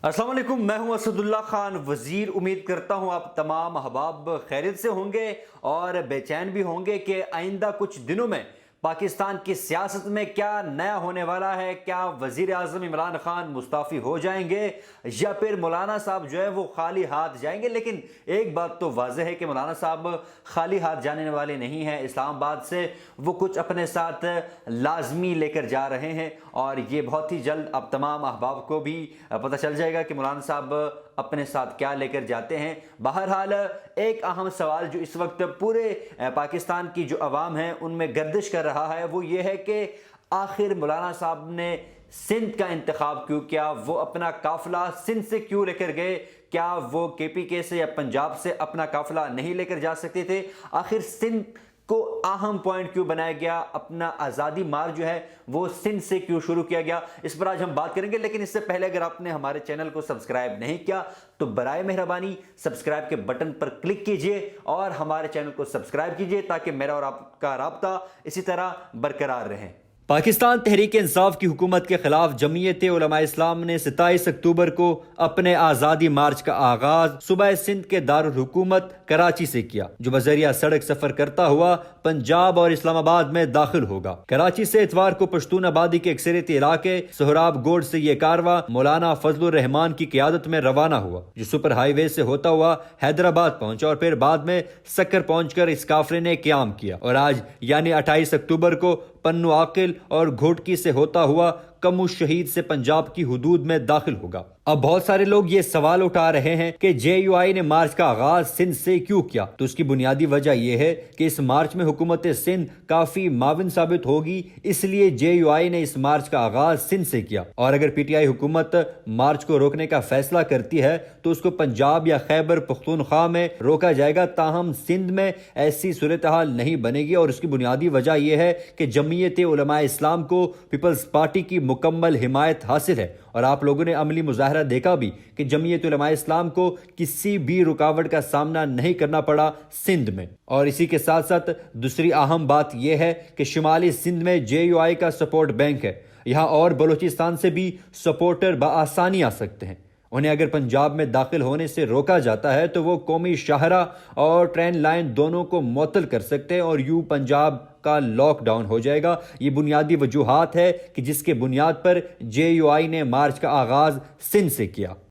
अस्सलाम वालेकुम, मैं हूं असदुल्ला खान वजीर। उम्मीद करता हूं आप तमाम अहबाब खैरियत से होंगे और बेचैन भी होंगे कि आइंदा कुछ दिनों में पाकिस्तान की सियासत में क्या नया होने वाला है। क्या वजीर आज़म इमरान खान मुस्ताफ़ी हो जाएंगे या फिर मौलाना साहब जो है वो खाली हाथ जाएंगे। लेकिन एक बात तो वाज़ेह है कि मौलाना साहब खाली हाथ जाने वाले नहीं हैं। इस्लामाबाद से वो कुछ अपने साथ लाजमी लेकर जा रहे हैं और ये बहुत ही जल्द अब तमाम अहबाब को भी पता चल जाएगा कि मौलाना साहब अपने साथ क्या लेकर जाते हैं। बहरहाल एक अहम सवाल जो इस वक्त पूरे पाकिस्तान की जो अवाम है उनमें गर्दिश कर रहा है वो ये है कि आखिर मौलाना साहब ने सिंध का इंतखाब क्यों किया, वो अपना काफिला सिंध से क्यों लेकर गए। क्या वो KPK से या पंजाब से अपना काफिला नहीं लेकर जा सकते थे। आखिर सिंध को अहम पॉइंट क्यों बनाया गया, अपना आज़ादी मार्च जो है वो सिंध से क्यों शुरू किया गया, इस पर आज हम बात करेंगे। लेकिन इससे पहले अगर आपने हमारे चैनल को सब्सक्राइब नहीं किया तो बराए मेहरबानी सब्सक्राइब के बटन पर क्लिक कीजिए और हमारे चैनल को सब्सक्राइब कीजिए ताकि मेरा और आपका राब्ता इसी तरह बरकरार रहे। पाकिस्तान तहरीक इंसाफ की हुकूमत के खिलाफ जमीयत उलमा इस्लाम ने 27 अक्टूबर को अपने आज़ादी मार्च का आगाज सुबह सिंध के दारुल हुकूमत कराची से किया, जो बजरिया सड़क सफर करता हुआ पंजाब और इस्लामाबाद में दाखिल होगा। कराची से इतवार को पश्तून आबादी के अक्सरियती इलाके सोहराब गोड से यह कारवा मौलाना फजलुर रहमान की क़ियादत में रवाना हुआ, जो सुपर हाईवे से होता हुआ हैदराबाद पहुंचा और फिर बाद में सक्कर पहुंचकर इस काफिले ने क़याम किया और आज यानी 28 अक्टूबर को पन्नू आकिल और घोटकी से होता हुआ कमू शहीद से पंजाब की हुदूद में दाखिल होगा। अब बहुत सारे लोग ये सवाल उठा रहे हैं कि JUI ने मार्च का आगाज सिंध से क्यों किया। तो उसकी बुनियादी वजह यह है कि इस मार्च में हुकूमत सिंध काफी माविन साबित होगी, इसलिए JUI ने इस मार्च का आगाज सिंध से किया। और अगर PTI हुकूमत मार्च को रोकने का फैसला करती है तो उसको पंजाब या खैबर पख्तूनख्वा में रोका जाएगा। ताहम सिंध में ऐसी सूरत हाल नहीं बनेगी और उसकी बुनियादी वजह यह है कि जमीयत उलमा इस्लाम को पीपल्स पार्टी की मुकम्मल हिमायत हासिल है और आप लोगों ने अमली मुजाहरा देखा भी कि जमीयत उलमा इस्लाम को किसी भी रुकावट का सामना नहीं करना पड़ा सिंध में। और इसी के साथ साथ दूसरी अहम बात यह है कि शुमाली सिंध में JUI का सपोर्ट बैंक है। यहाँ और बलूचिस्तान से भी सपोर्टर बआसानी आ सकते हैं। उन्हें अगर पंजाब में दाखिल होने से रोका जाता है तो वो कौमी शाहरा और ट्रेन लाइन दोनों को मुअत्तल कर सकते हैं और यूं पंजाब का लॉकडाउन हो जाएगा। ये बुनियादी वजूहात है कि जिसके बुनियाद पर JUI ने मार्च का आगाज सिंध से किया।